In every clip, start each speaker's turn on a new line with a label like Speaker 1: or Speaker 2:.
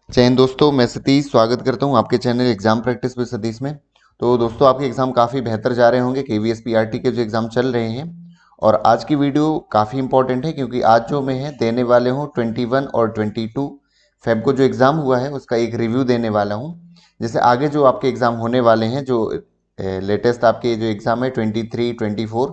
Speaker 1: जय हिंद दोस्तों, मैं सतीश स्वागत करता हूं आपके channel exam practice with Satish में। तो दोस्तों, आपके एग्जाम काफ़ी बेहतर जा रहे होंगे। केवीएस पीआरटी के जो एग्जाम चल रहे हैं, और आज की वीडियो काफ़ी इंपॉर्टेंट है क्योंकि आज जो मैं है देने वाले हूं 21 और 22 फेब को जो एग्ज़ाम हुआ है उसका एक रिव्यू देने वाला हूं। जैसे आगे जो आपके एग्ज़ाम होने वाले हैं, जो लेटेस्ट आपके जो एग्ज़ाम है 23, 24,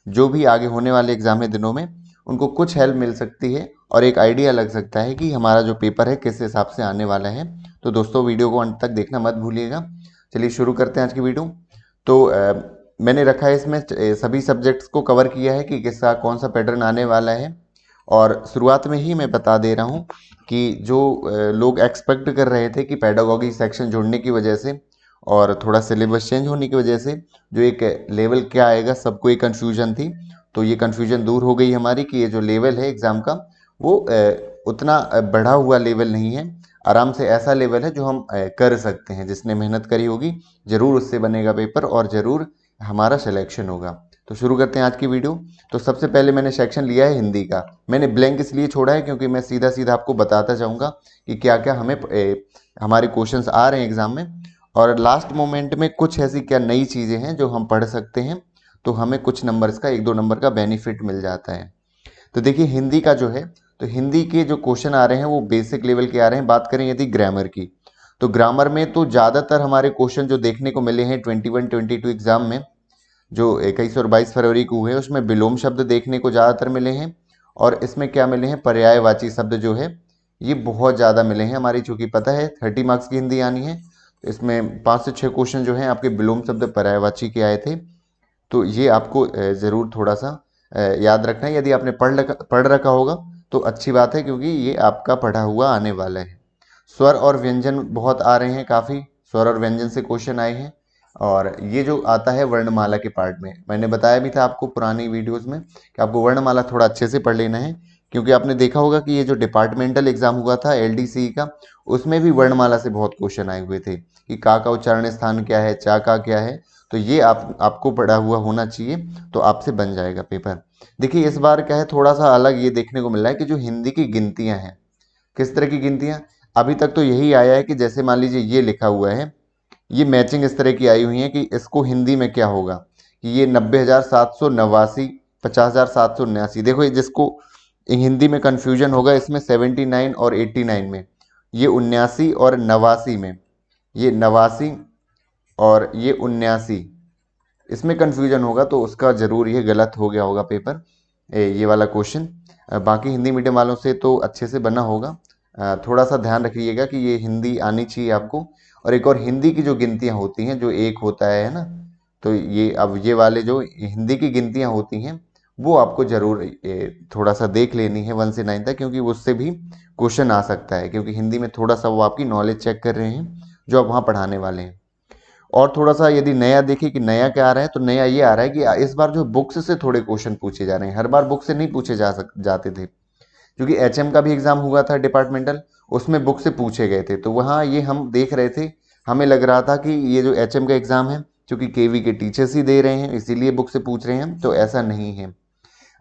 Speaker 1: जो भी आगे होने वाले एग्ज़ाम है दिनों में, उनको कुछ हेल्प मिल सकती है और एक आइडिया लग सकता है कि हमारा जो पेपर है किस हिसाब से आने वाला है। तो दोस्तों, वीडियो को अंत तक देखना मत भूलिएगा। चलिए शुरू करते हैं आज की वीडियो। तो मैंने रखा है इसमें सभी सब्जेक्ट्स को कवर किया है कि किसका कौन सा पैटर्न आने वाला है। और शुरुआत में ही मैं बता दे रहा हूँ कि जो लोग एक्सपेक्ट कर रहे थे कि पेडागॉजी सेक्शन जुड़ने की वजह से और थोड़ा सिलेबस चेंज होने की वजह से जो एक लेवल क्या आएगा, सबको एक कन्फ्यूजन थी। तो ये कन्फ्यूजन दूर हो गई हमारी कि ये जो लेवल है एग्ज़ाम का, वो उतना बढ़ा हुआ लेवल नहीं है। आराम से ऐसा लेवल है जो हम कर सकते हैं। जिसने मेहनत करी होगी ज़रूर उससे बनेगा पेपर और ज़रूर हमारा सिलेक्शन होगा। तो शुरू करते हैं आज की वीडियो। तो सबसे पहले मैंने सेक्शन लिया है हिंदी का। मैंने ब्लैंक इसलिए छोड़ा है क्योंकि मैं सीधा सीधा आपको बताता जाऊंगा कि क्या क्या हमें हमारे क्वेश्चंस आ रहे हैं एग्जाम में, और लास्ट मोमेंट में कुछ ऐसी क्या नई चीज़ें हैं जो हम पढ़ सकते हैं, तो हमें कुछ नंबर्स का, एक दो नंबर का बेनिफिट मिल जाता है। तो देखिए, हिंदी का जो है, तो हिंदी के जो क्वेश्चन आ रहे हैं वो बेसिक लेवल के आ रहे हैं। बात करें यदि ग्रामर की, तो ग्रामर में तो ज़्यादातर हमारे क्वेश्चन जो देखने को मिले हैं 21, 22 एग्जाम में, जो 21 और 22 फरवरी को हुए, उसमें विलोम शब्द देखने को ज़्यादातर मिले हैं। और इसमें क्या मिले हैं, पर्यायवाची शब्द जो है ये बहुत ज़्यादा मिले हैं। हमारी चूंकि पता है 30 मार्क्स की हिंदी आनी है, तो इसमें 5 से 6 क्वेश्चन जो हैं आपके विलोम शब्द पर्यायवाची के आए थे। तो ये आपको ज़रूर थोड़ा सा याद रखना है। यदि आपने पढ़ रखा होगा तो अच्छी बात है, क्योंकि ये आपका पढ़ा हुआ आने वाला है। स्वर और व्यंजन बहुत आ रहे हैं, काफ़ी स्वर और व्यंजन से क्वेश्चन आए हैं। और ये जो आता है वर्णमाला के पार्ट में, मैंने बताया भी था आपको पुरानी वीडियोस में कि आपको वर्णमाला थोड़ा अच्छे से पढ़ लेना है। क्योंकि आपने देखा होगा कि ये जो डिपार्टमेंटल एग्जाम हुआ था एलडीसी का, उसमें भी वर्णमाला से बहुत क्वेश्चन आए हुए थे कि का उच्चारण स्थान क्या है, चा का क्या है। तो ये आपको पढ़ा हुआ होना चाहिए, तो आपसे बन जाएगा पेपर। देखिए, इस बार क्या है, थोड़ा सा अलग ये देखने को मिल रहा है कि जो हिंदी की गिनतियां हैं, किस तरह की गिनतियां। अभी तक तो यही आया है कि जैसे मान लीजिए ये लिखा हुआ है, ये मैचिंग इस तरह की आई हुई है कि इसको हिंदी में क्या होगा, कि ये 90,789, 50,779। देखो, ये जिसको हिंदी में कंफ्यूजन होगा इसमें 79 और 89 में, ये 79 और 89 में, ये 89 और ये 79, इसमें कंफ्यूजन होगा, तो उसका जरूर ये गलत हो गया होगा पेपर, ये वाला क्वेश्चन। बाकी हिंदी मीडियम वालों से तो अच्छे से बना होगा। थोड़ा सा ध्यान रखिएगा कि ये हिंदी आनी चाहिए आपको। और एक और हिंदी की जो गिनतियां होती हैं, जो एक होता है ना, तो ये अब ये वाले जो हिंदी की गिनतियां होती हैं, वो आपको जरूर थोड़ा सा देख लेनी है 1 से 9 तक, क्योंकि उससे भी क्वेश्चन आ सकता है। क्योंकि हिंदी में थोड़ा सा वो आपकी नॉलेज चेक कर रहे हैं जो आप वहाँ पढ़ाने वाले हैं। और थोड़ा सा यदि नया देखें कि नया क्या आ रहा है, तो नया ये आ रहा है कि इस बार जो बुक्स से थोड़े क्वेश्चन पूछे जा रहे हैं। हर बार बुक से नहीं पूछे जाते थे, क्योंकि एचएम का भी एग्जाम हुआ था डिपार्टमेंटल, उसमें बुक से पूछे गए थे। तो वहाँ ये हम देख रहे थे, हमें लग रहा था कि ये जो एचएम का एग्जाम है, क्योंकि केवी के टीचर्स ही दे रहे हैं इसीलिए बुक से पूछ रहे हैं, तो ऐसा नहीं है।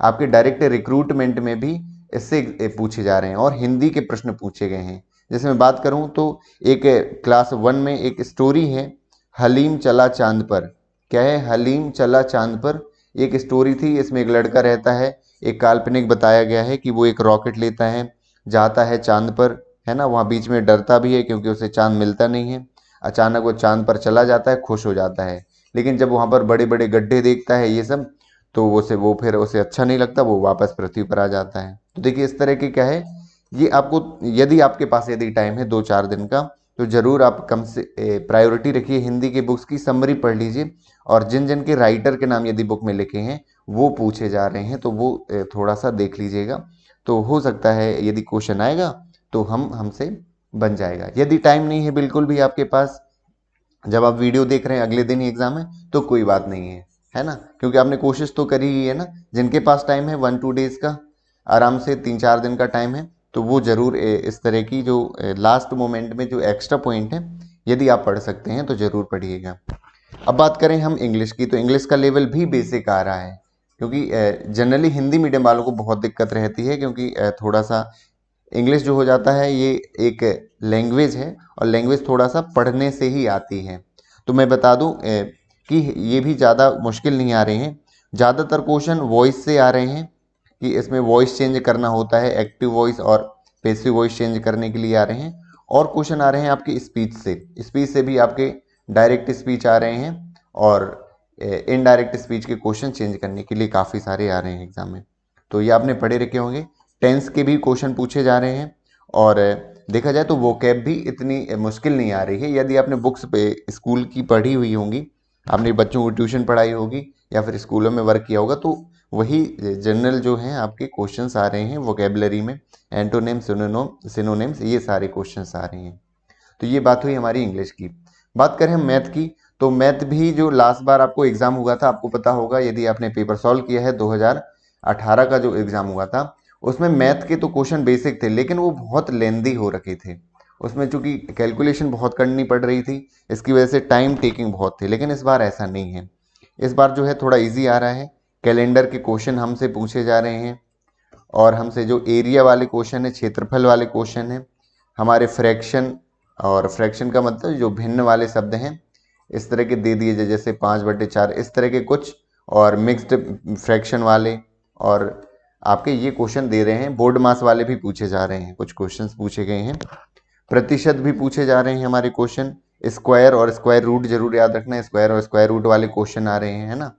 Speaker 1: आपके डायरेक्ट रिक्रूटमेंट में भी इससे पूछे जा रहे हैं और हिंदी के प्रश्न पूछे गए हैं। जैसे मैं बात करूं तो एक क्लास 1 में एक स्टोरी है, हलीम चला चांद पर। क्या है, हलीम चला चांद पर, एक स्टोरी थी। इसमें एक लड़का रहता है, एक काल्पनिक बताया गया है कि वो एक रॉकेट लेता है, जाता है चांद पर, है ना। वहाँ बीच में डरता भी है क्योंकि उसे चांद मिलता नहीं है। अचानक वो चांद पर चला जाता है, खुश हो जाता है। लेकिन जब वहाँ पर बड़े बड़े गड्ढे देखता है ये सब, तो वो फिर उसे अच्छा नहीं लगता, वो वापस पृथ्वी पर आ जाता है। तो देखिए, इस तरह की क्या है, ये आपको, यदि आपके पास यदि टाइम है 2-4 दिन का, तो जरूर आप कम से प्रायोरिटी रखिए, हिंदी की बुक्स की समरी पढ़ लीजिए। और जिन जिन के राइटर के नाम यदि बुक में लिखे हैं वो पूछे जा रहे हैं, तो वो थोड़ा सा देख लीजिएगा। तो हो सकता है यदि क्वेश्चन आएगा तो हमसे बन जाएगा। यदि टाइम नहीं है बिल्कुल भी आपके पास, जब आप वीडियो देख रहे हैं अगले दिन ही एग्जाम है, तो कोई बात नहीं है ना। क्योंकि आपने कोशिश तो करी ही है ना। जिनके पास टाइम है 1-2 डेज का, आराम से 3-4 दिन का टाइम है, तो वो जरूर इस तरह की जो लास्ट मोमेंट में जो एक्स्ट्रा पॉइंट है, यदि आप पढ़ सकते हैं तो जरूर पढ़िएगा। अब बात करें हम इंग्लिश की, तो इंग्लिश का लेवल भी बेसिक आ रहा है। क्योंकि जनरली हिंदी मीडियम वालों को बहुत दिक्कत रहती है, क्योंकि थोड़ा सा इंग्लिश जो हो जाता है ये एक लैंग्वेज है और लैंग्वेज थोड़ा सा पढ़ने से ही आती है। तो मैं बता दूं कि ये भी ज़्यादा मुश्किल नहीं आ रहे हैं। ज़्यादातर क्वेश्चन वॉइस से आ रहे हैं कि इसमें वॉइस चेंज करना होता है, एक्टिव वॉइस और पैसिव वॉइस चेंज करने के लिए आ रहे हैं। और क्वेश्चन आ रहे हैं आपके स्पीच से भी आपके डायरेक्ट स्पीच आ रहे हैं और इनडायरेक्ट स्पीच के क्वेश्चन चेंज करने के लिए काफ़ी सारे आ रहे हैं एग्जाम में। तो ये आपने पढ़े रखे होंगे। टेंस के भी क्वेश्चन पूछे जा रहे हैं और देखा जाए तो वोकैब भी इतनी मुश्किल नहीं आ रही है। यदि आपने बुक्स पे स्कूल की पढ़ी हुई होंगी, आपने बच्चों को ट्यूशन पढ़ाई होगी या फिर स्कूलों में वर्क किया होगा, तो वही जनरल जो हैं आपके क्वेश्चंस आ रहे हैं वोकेबलरी में। एंटोनिम, सिनोनिम्स, ये सारे क्वेश्चंस आ रहे हैं। तो ये बात हुई हमारी इंग्लिश की। बात करें हम मैथ की, तो मैथ भी जो लास्ट बार आपको एग्जाम हुआ था, आपको पता होगा यदि आपने पेपर सॉल्व किया है 2018 का जो एग्जाम हुआ था, उसमें मैथ के तो क्वेश्चन बेसिक थे लेकिन वो बहुत लेंदी हो रखे थे। उसमें चूंकि कैलकुलेशन बहुत करनी पड़ रही थी, इसकी वजह से टाइम टेकिंग बहुत थी। लेकिन इस बार ऐसा नहीं है, इस बार जो है थोड़ा इजी आ रहा है। कैलेंडर के क्वेश्चन हमसे पूछे जा रहे हैं और हमसे जो एरिया वाले क्वेश्चन है, क्षेत्रफल वाले क्वेश्चन है, हमारे फ्रैक्शन, और फ्रैक्शन का मतलब जो भिन्न वाले शब्द हैं इस तरह के दे दिए जाए, जैसे 5/4 इस तरह के कुछ, और मिक्स्ड फ्रैक्शन वाले, और आपके ये क्वेश्चन दे रहे हैं। बोर्ड मास वाले भी पूछे जा रहे हैं, कुछ क्वेश्चंस पूछे गए हैं। प्रतिशत भी पूछे जा रहे हैं हमारे क्वेश्चन। स्क्वायर और स्क्वायर रूट जरूर याद रखना है, स्क्वायर और स्क्वायर रूट वाले क्वेश्चन आ रहे हैं, है ना।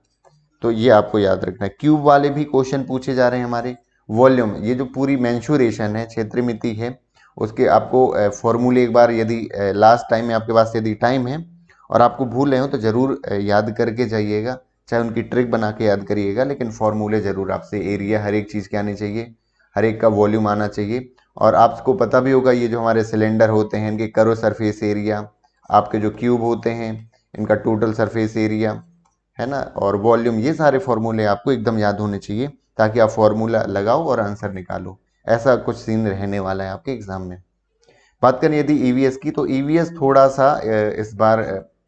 Speaker 1: तो ये आपको याद रखना है। क्यूब वाले भी क्वेश्चन पूछे जा रहे हैं हमारे। वॉल्यूम, ये जो पूरी मेंशुरेशन है, क्षेत्रमिति है, उसके आपको फॉर्मूले एक बार यदि लास्ट टाइम में आपके पास यदि टाइम है और आपको भूल रहे हो तो ज़रूर याद करके जाइएगा, चाहे उनकी ट्रिक बना के याद करिएगा, लेकिन फॉर्मूले ज़रूर आपसे, एरिया हर एक चीज़ के आनी चाहिए, हर एक का वॉल्यूम आना चाहिए। और आपको पता भी होगा ये जो हमारे सिलेंडर होते हैं इनके करो सरफेस एरिया, आपके जो क्यूब होते हैं इनका टोटल सरफेस एरिया, है ना, और वॉल्यूम, ये सारे फॉर्मूले आपको एकदम याद होने चाहिए ताकि आप फॉर्मूला लगाओ और आंसर निकालो। ऐसा कुछ सीन रहने वाला है आपके एग्जाम में। बात करें यदि ईवीएस की, तो ईवीएस थोड़ा सा इस बार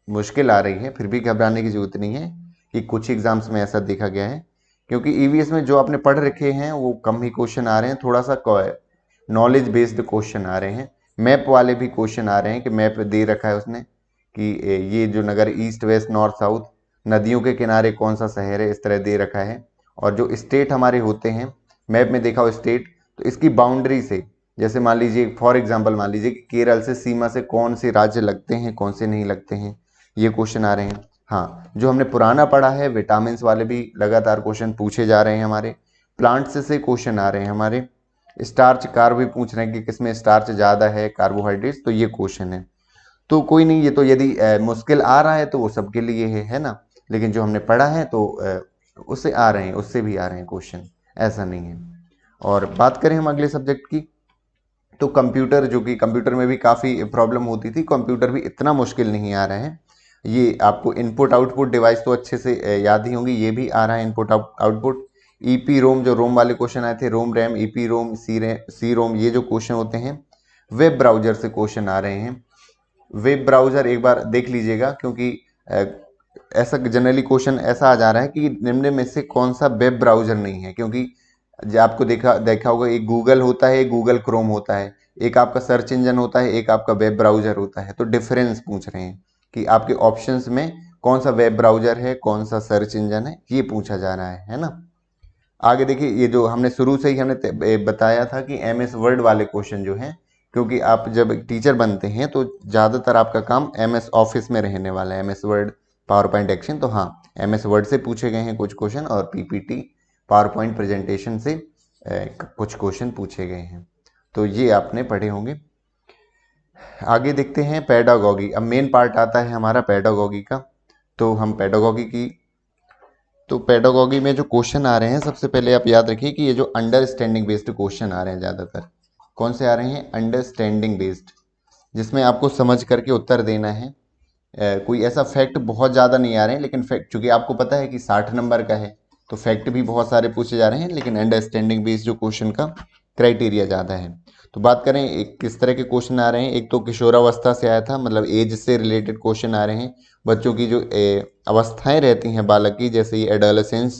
Speaker 1: मुश्किल आ रही है। फिर भी घबराने की जरूरत नहीं है कि कुछ एग्जाम्स में ऐसा देखा गया है, क्योंकि ईवीएस में जो आपने पढ़ रखे हैं वो कम ही क्वेश्चन आ रहे हैं, थोड़ा सा नॉलेज बेस्ड क्वेश्चन आ रहे हैं। मैप वाले भी क्वेश्चन आ रहे हैं कि मैप दे रखा है उसने कि ये जो नगर ईस्ट वेस्ट नॉर्थ साउथ, नदियों के किनारे कौन सा शहर है, इस तरह दे रखा है। और जो स्टेट हमारे होते हैं, मैप में देखा हो स्टेट, तो इसकी बाउंड्री से, जैसे मान लीजिए फॉर एग्जांपल मान लीजिए कि केरल से सीमा से कौन से राज्य लगते हैं, कौन से नहीं लगते हैं, ये क्वेश्चन आ रहे हैं। हाँ, जो हमने पुराना पढ़ा है विटामिन वाले भी लगातार क्वेश्चन पूछे जा रहे हैं हमारे। प्लांट्स से क्वेश्चन आ रहे हैं हमारे। स्टार्च कार्ब भी पूछ रहे हैं कि किसमें स्टार्च ज़्यादा है, कार्बोहाइड्रेट्स, तो ये क्वेश्चन है। तो कोई नहीं, ये तो यदि मुश्किल आ रहा है तो वो सबके लिए है ना। लेकिन जो हमने पढ़ा है तो उससे आ रहे हैं, उससे भी आ रहे हैं क्वेश्चन, ऐसा नहीं है। और बात करें हम अगले सब्जेक्ट की, तो कंप्यूटर, जो कि कंप्यूटर में भी काफ़ी प्रॉब्लम होती थी, कंप्यूटर भी इतना मुश्किल नहीं आ रहा है। ये आपको इनपुट आउटपुट डिवाइस तो अच्छे से याद ही होंगी, ये भी आ रहा है इनपुट आउटपुट। ईपी रोम, जो रोम वाले क्वेश्चन आए थे, रोम रैम, ईपी रोम, सी रोम, ये जो क्वेश्चन होते हैं। वेब ब्राउजर से क्वेश्चन आ रहे हैं। वेब ब्राउजर एक बार देख लीजिएगा, क्योंकि ऐसा जनरली क्वेश्चन ऐसा आ जा रहा है कि निम्न में से कौन सा वेब ब्राउजर नहीं है। क्योंकि जो आपको देखा होगा, एक गूगल होता है, एक गूगल क्रोम होता है, एक आपका सर्च इंजन होता है, एक आपका वेब ब्राउजर होता है। तो डिफरेंस पूछ रहे हैं कि आपके ऑप्शंस में कौन सा वेब ब्राउजर है, कौन सा सर्च इंजन है, ये पूछा जा रहा है ना। आगे देखिए, ये जो हमने शुरू से ही हमने बताया था कि एमएस वर्ड वाले क्वेश्चन जो हैं, क्योंकि आप जब टीचर बनते हैं तो ज़्यादातर आपका काम एमएस ऑफिस में रहने वाला है, MS word, power point action. तो हाँ, एमएस वर्ड से पूछे गए हैं कुछ क्वेश्चन, और पीपीटी, पावर पॉइंट प्रेजेंटेशन से कुछ क्वेश्चन पूछे गए हैं। तो ये आपने पढ़े होंगे। आगे देखते हैं पेडागॉगी। अब मेन पार्ट आता है हमारा पेडागॉगी का। तो हम पेडागॉगी की, तो पेडागॉगी में जो क्वेश्चन आ रहे हैं, सबसे पहले आप याद रखिए कि ये जो अंडरस्टैंडिंग बेस्ड क्वेश्चन आ रहे हैं ज़्यादातर, कौन से आ रहे हैं, अंडरस्टैंडिंग बेस्ड, जिसमें आपको समझ करके उत्तर देना है। कोई ऐसा फैक्ट बहुत ज़्यादा नहीं आ रहे हैं, लेकिन फैक्ट चूंकि आपको पता है कि 60 नंबर का है, तो फैक्ट भी बहुत सारे पूछे जा रहे हैं, लेकिन अंडरस्टैंडिंग बेस्ड जो क्वेश्चन का क्राइटेरिया ज़्यादा है। तो बात करें किस तरह के क्वेश्चन आ रहे हैं, एक तो किशोरावस्था से आया था, मतलब एज से रिलेटेड क्वेश्चन आ रहे हैं। बच्चों की जो अवस्थाएं रहती हैं बालक की, जैसे ये एडोलेसेंस,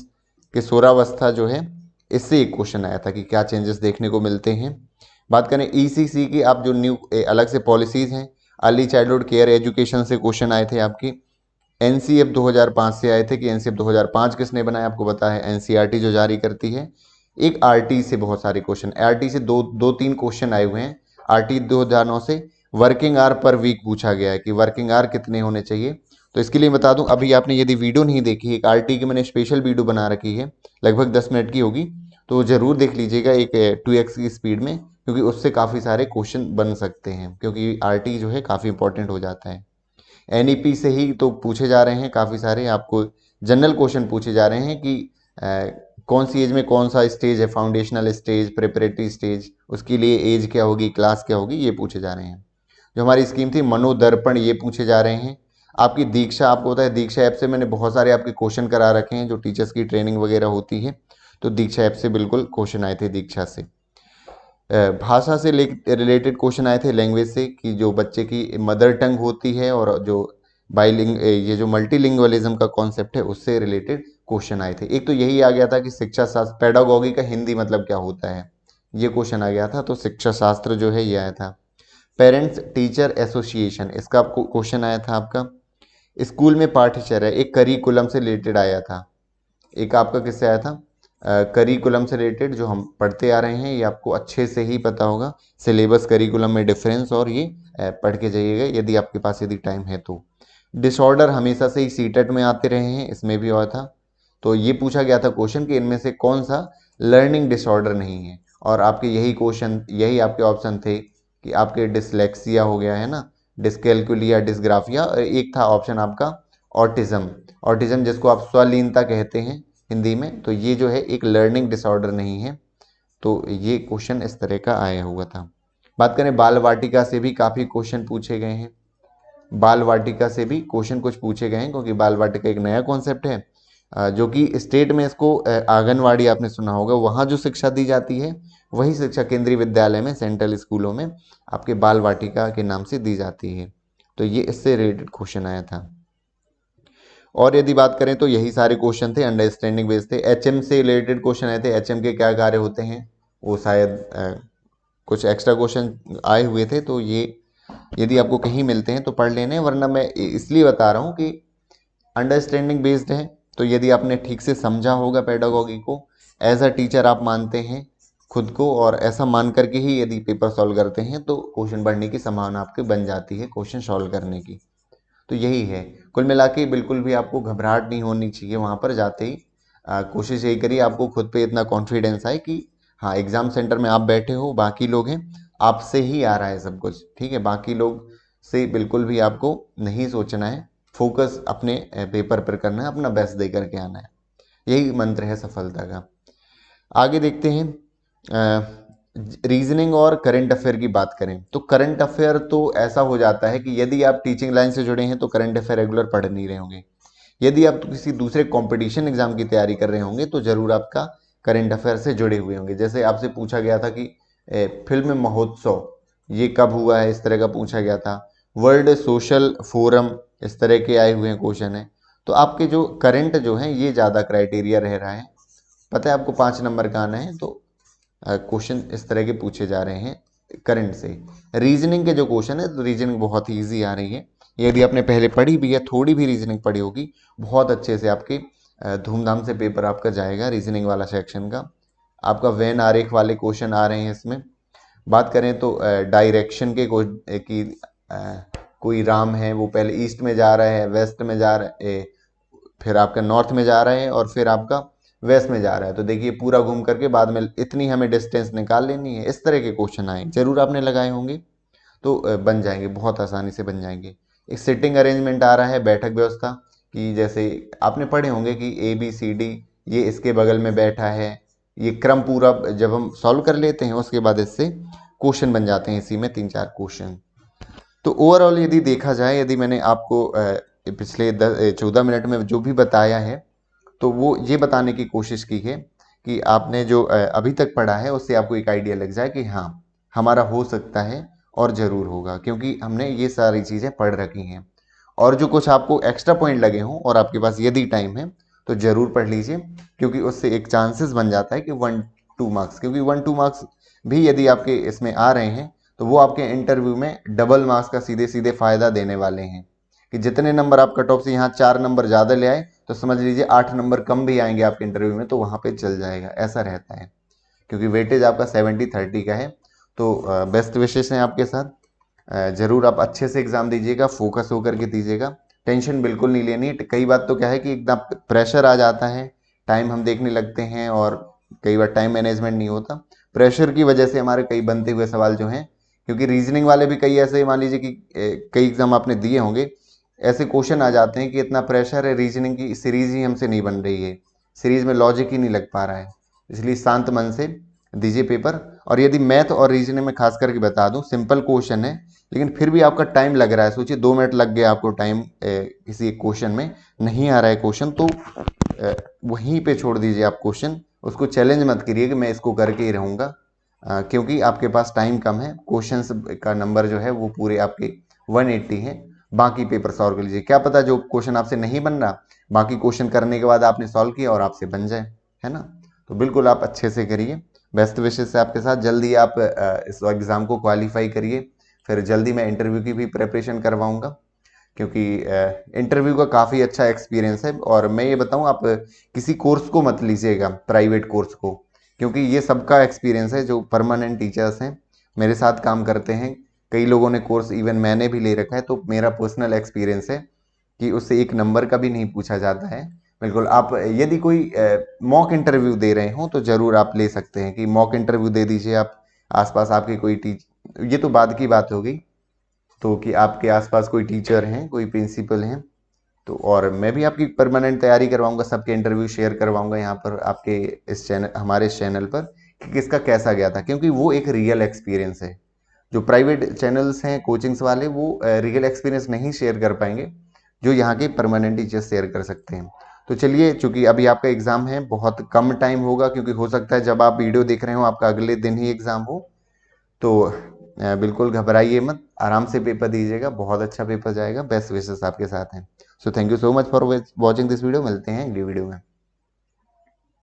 Speaker 1: किशोरावस्था जो है, इससे एक क्वेश्चन आया था कि क्या चेंजेस देखने को मिलते हैं। बात करें ईसीसी की, आप जो न्यू अलग से पॉलिसीज हैं, अर्ली चाइल्डहुड केयर एजुकेशन से क्वेश्चन आए थे आपके। एनसीएफ 2005 से आए थे कि एनसीएफ 2005 किसने बनाया, आपको पता है एनसीईआरटी जो जारी करती है। एक आरटी से बहुत सारे क्वेश्चन, आरटी से दो तीन क्वेश्चन आए हुए हैं। आरटी 2009 से वर्किंग आवर पर वीक पूछा गया है कि वर्किंग आवर कितने होने चाहिए। तो इसके लिए बता दूं, अभी आपने यदि वीडियो नहीं देखी, एक आरटी की मैंने स्पेशल वीडियो बना रखी है, लगभग 10 मिनट की होगी, तो जरूर देख लीजिएगा एक 2x की स्पीड में, क्योंकि उससे काफ़ी सारे क्वेश्चन बन सकते हैं, क्योंकि आरटी जो है काफ़ी इंपॉर्टेंट हो जाता है। एनईपी से ही तो पूछे जा रहे हैं काफ़ी सारे, आपको जनरल क्वेश्चन पूछे जा रहे हैं कि कौन सी एज में कौन सा स्टेज है, फाउंडेशनल स्टेज, प्रिपरेटरी स्टेज, उसके लिए एज क्या होगी, क्लास क्या होगी, ये पूछे जा रहे हैं। जो हमारी स्कीम थी मनोदर्पण, ये पूछे जा रहे हैं। आपकी दीक्षा, आपको पता है दीक्षा ऐप से मैंने बहुत सारे आपके क्वेश्चन करा रखे हैं, जो टीचर्स की ट्रेनिंग वगैरह होती है, तो दीक्षा ऐप से बिल्कुल क्वेश्चन आए थे दीक्षा से। भाषा से रिलेटेड क्वेश्चन आए थे, लैंग्वेज से, कि जो बच्चे की मदर टंग होती है और जो बाइलिंग ये जो मल्टीलिंगुअलिज्म का कॉन्सेप्ट है, उससे रिलेटेड क्वेश्चन आए थे। एक तो यही आ गया था कि शिक्षा शास्त्र पेडागोगी का हिंदी मतलब क्या होता है, ये क्वेश्चन आ गया था, तो शिक्षा शास्त्र जो है ये आया था। पेरेंट्स टीचर एसोसिएशन, इसका आपको क्वेश्चन आया था आपका। स्कूल में पाठ्यचर्या, एक करिकुलम से रिलेटेड आया था। एक आपका किससे आया था, करिकुलम से रिलेटेड, जो हम पढ़ते आ रहे हैं, ये आपको अच्छे से ही पता होगा, सिलेबस करिकुलम में डिफरेंस, और ये पढ़ के जाइएगा यदि आपके पास यदि टाइम है तो। डिसऑर्डर हमेशा से ही सीटेट में आते रहे हैं, इसमें भी आया था। तो ये पूछा गया था क्वेश्चन कि इनमें से कौन सा लर्निंग डिसऑर्डर नहीं है, और आपके यही क्वेश्चन, यही आपके ऑप्शन थे कि आपके डिसलेक्सिया हो गया है ना, डिसकैलकुलिया, डिसग्राफिया, और एक था ऑप्शन आपका ऑटिज्म। ऑटिज्म जिसको आप स्वलीनता कहते हैं हिंदी में, तो ये जो है एक लर्निंग डिसऑर्डर नहीं है। तो ये क्वेश्चन इस तरह का आया हुआ था। बात करें बाल वाटिका से भी काफ़ी क्वेश्चन पूछे गए हैं। बाल वाटिका से भी क्वेश्चन कुछ पूछे गए हैं, क्योंकि बाल वाटिका एक नया कॉन्सेप्ट है, जो कि स्टेट में इसको आंगनवाड़ी आपने सुना होगा, वहाँ जो शिक्षा दी जाती है, वही शिक्षा केंद्रीय विद्यालय में, सेंट्रल स्कूलों में आपके बाल वाटिका के नाम से दी जाती है। तो ये इससे रिलेटेड क्वेश्चन आया था। और यदि बात करें तो यही सारे क्वेश्चन थे, अंडरस्टैंडिंग बेस्ड थे। एचएम से रिलेटेड क्वेश्चन आए थे, एचएम के क्या कार्य होते हैं, वो शायद कुछ एक्स्ट्रा क्वेश्चन आए हुए थे, तो ये यदि आपको कहीं मिलते हैं तो पढ़ लेने, वरना मैं इसलिए बता रहा हूँ कि अंडरस्टैंडिंग बेस्ड है, तो यदि आपने ठीक से समझा होगा पेडागोगी को, एज अ टीचर आप मानते हैं खुद को, और ऐसा मान करके ही यदि पेपर सॉल्व करते हैं, तो क्वेश्चन बढ़ने की संभावना आपकी बन जाती है क्वेश्चन सॉल्व करने की। तो यही है, कुल मिला के बिल्कुल भी आपको घबराहट नहीं होनी चाहिए वहाँ पर जाते ही। कोशिश यही करिए आपको खुद पे इतना कॉन्फिडेंस आए कि हाँ, एग्जाम सेंटर में आप बैठे हो, बाकी लोग हैं, आपसे ही आ रहा है सब कुछ, ठीक है, बाकी लोग से बिल्कुल भी आपको नहीं सोचना है, फोकस अपने पेपर पर करना है, अपना बेस्ट दे करके आना है, यही मंत्र है सफलता का। आगे देखते हैं, रीजनिंग और करंट अफेयर की बात करें तो करंट अफेयर तो ऐसा हो जाता है कि यदि आप टीचिंग लाइन से जुड़े हैं तो करंट अफेयर रेगुलर पढ़ नहीं रहे होंगे। यदि आप तो किसी दूसरे कंपटीशन एग्जाम की तैयारी कर रहे होंगे तो जरूर आपका करंट अफेयर से जुड़े हुए होंगे। जैसे आपसे पूछा गया था कि फिल्म महोत्सव ये कब हुआ है, इस तरह का पूछा गया था। वर्ल्ड सोशल फोरम, इस तरह के आए हुए हैं क्वेश्चन है। तो आपके जो करंट जो है ये ज़्यादा क्राइटेरिया रह रहा है। पता है आपको 5 नंबर का आना है, तो क्वेश्चन इस तरह के पूछे जा रहे हैं करंट से। रीजनिंग के जो क्वेश्चन है, तो रीजनिंग बहुत ही ईजी आ रही है, यदि आपने पहले पढ़ी भी है, थोड़ी भी रीजनिंग पढ़ी होगी, बहुत अच्छे से आपके धूमधाम से पेपर आपका जाएगा रीजनिंग वाला सेक्शन का। आपका वेन आरेख वाले क्वेश्चन आ रहे हैं इसमें। बात करें तो डायरेक्शन के की कोई राम है, वो पहले ईस्ट में जा रहा है, वेस्ट में जा रहा है, फिर आपका नॉर्थ में जा रहा है, और फिर आपका वेस्ट में जा रहा है, तो देखिए पूरा घूम करके बाद में इतनी हमें डिस्टेंस निकाल लेनी है। इस तरह के क्वेश्चन आए, जरूर आपने लगाए होंगे, तो बन जाएंगे, बहुत आसानी से बन जाएंगे। एक सिटिंग अरेंजमेंट आ रहा है, बैठक व्यवस्था, कि जैसे आपने पढ़े होंगे कि ABCD, ये इसके बगल में बैठा है, ये क्रम पूरा जब हम सॉल्व कर लेते हैं उसके बाद इससे क्वेश्चन बन जाते हैं, इसी में 3-4 क्वेश्चन। तो ओवरऑल यदि देखा जाए, यदि मैंने आपको पिछले 14 मिनट में जो भी बताया है, तो वो ये बताने की कोशिश की है कि आपने जो अभी तक पढ़ा है उससे आपको एक आइडिया लग जाए कि हाँ, हमारा हो सकता है और ज़रूर होगा, क्योंकि हमने ये सारी चीज़ें पढ़ रखी हैं। और जो कुछ आपको एक्स्ट्रा पॉइंट लगे हों और आपके पास यदि टाइम है तो ज़रूर पढ़ लीजिए, क्योंकि उससे एक चांसेस बन जाता है कि 1-2 मार्क्स, क्योंकि 1-2 मार्क्स भी यदि आपके इसमें आ रहे हैं तो वो आपके इंटरव्यू में डबल मार्क्स का सीधे सीधे फायदा देने वाले हैं कि जितने नंबर आप कट ऑफ से यहाँ 4 नंबर ज़्यादा ले आए तो समझ लीजिए 8 नंबर कम भी आएंगे आपके इंटरव्यू में, तो वहाँ पे चल जाएगा, ऐसा रहता है क्योंकि वेटेज आपका 70-30 का है। तो बेस्ट विशेष हैं आपके साथ। जरूर आप अच्छे से एग्जाम दीजिएगा, फोकस होकर के दीजिएगा, टेंशन बिल्कुल नहीं लेनी है। कई बार तो क्या है कि एकदम प्रेशर आ जाता है, टाइम हम देखने लगते हैं और कई बार टाइम मैनेजमेंट नहीं होता। प्रेशर की वजह से हमारे कई बनते हुए सवाल जो हैं, क्योंकि रीजनिंग वाले भी कई ऐसे मान लीजिए कि कई एग्जाम आपने दिए होंगे, ऐसे क्वेश्चन आ जाते हैं कि इतना प्रेशर है, रीजनिंग की सीरीज ही हमसे नहीं बन रही है, सीरीज में लॉजिक ही नहीं लग पा रहा है। इसलिए शांत मन से दीजिए पेपर। और यदि मैथ और रीजनिंग में खास करके बता दूं, सिंपल क्वेश्चन है लेकिन फिर भी आपका टाइम लग रहा है, सोचिए 2 मिनट लग गया आपको टाइम किसी एक क्वेश्चन में, नहीं आ रहा है क्वेश्चन, तो वहीं पे छोड़ दीजिए आप क्वेश्चन, उसको चैलेंज मत करिए कि मैं इसको करके ही रहूंगा, क्योंकि आपके पास टाइम कम है। क्वेश्चंस का नंबर जो है वो पूरे आपके 180 है। बाकी पेपर सॉल्व कर लीजिए, क्या पता जो क्वेश्चन आपसे नहीं बन रहा बाकी क्वेश्चन करने के बाद आपने सॉल्व किया और आपसे बन जाए, है ना। तो बिल्कुल आप अच्छे से करिए, बेस्ट विशेष से आपके साथ। जल्दी आप इस एग्ज़ाम को क्वालिफाई करिए, फिर जल्दी मैं इंटरव्यू की भी प्रिपरेशन करवाऊंगा, क्योंकि इंटरव्यू का काफ़ी अच्छा एक्सपीरियंस है। और मैं ये बताऊं, आप किसी कोर्स को मत लीजिएगा, प्राइवेट कोर्स को, क्योंकि ये सबका एक्सपीरियंस है जो परमानेंट टीचर्स हैं, मेरे साथ काम करते हैं, कई लोगों ने कोर्स इवन मैंने भी ले रखा है, तो मेरा पर्सनल एक्सपीरियंस है कि उससे एक नंबर का भी नहीं पूछा जाता है। बिल्कुल आप यदि कोई मॉक इंटरव्यू दे रहे हो तो ज़रूर आप ले सकते हैं कि मॉक इंटरव्यू दे दीजिए आप, आसपास आपके कोई ये तो बाद की बात हो गई, तो कि आपके आसपास कोई टीचर हैं, कोई प्रिंसिपल हैं, तो और मैं भी आपकी परमानेंट तैयारी करवाऊंगा, सबके इंटरव्यू शेयर करवाऊंगा यहाँ पर आपके इस चैनल, हमारे इस चैनल पर, कि किसका कैसा गया था, क्योंकि वो एक रियल एक्सपीरियंस है। जो प्राइवेट चैनल्स हैं कोचिंग्स वाले, वो रियल एक्सपीरियंस नहीं शेयर कर पाएंगे जो यहाँ के परमानेंट टीचर्स शेयर कर सकते हैं। तो चलिए, चूंकि अभी आपका एग्जाम है, बहुत कम टाइम होगा, क्योंकि हो सकता है जब आप वीडियो देख रहे हो आपका अगले दिन ही एग्जाम हो, तो बिल्कुल घबराइए मत, आराम से पेपर दीजिएगा, बहुत अच्छा पेपर जाएगा, बेस्ट विशेस आपके साथ हैं। So thank you so much for watching this video, मिलते हैं अगली वीडियो में।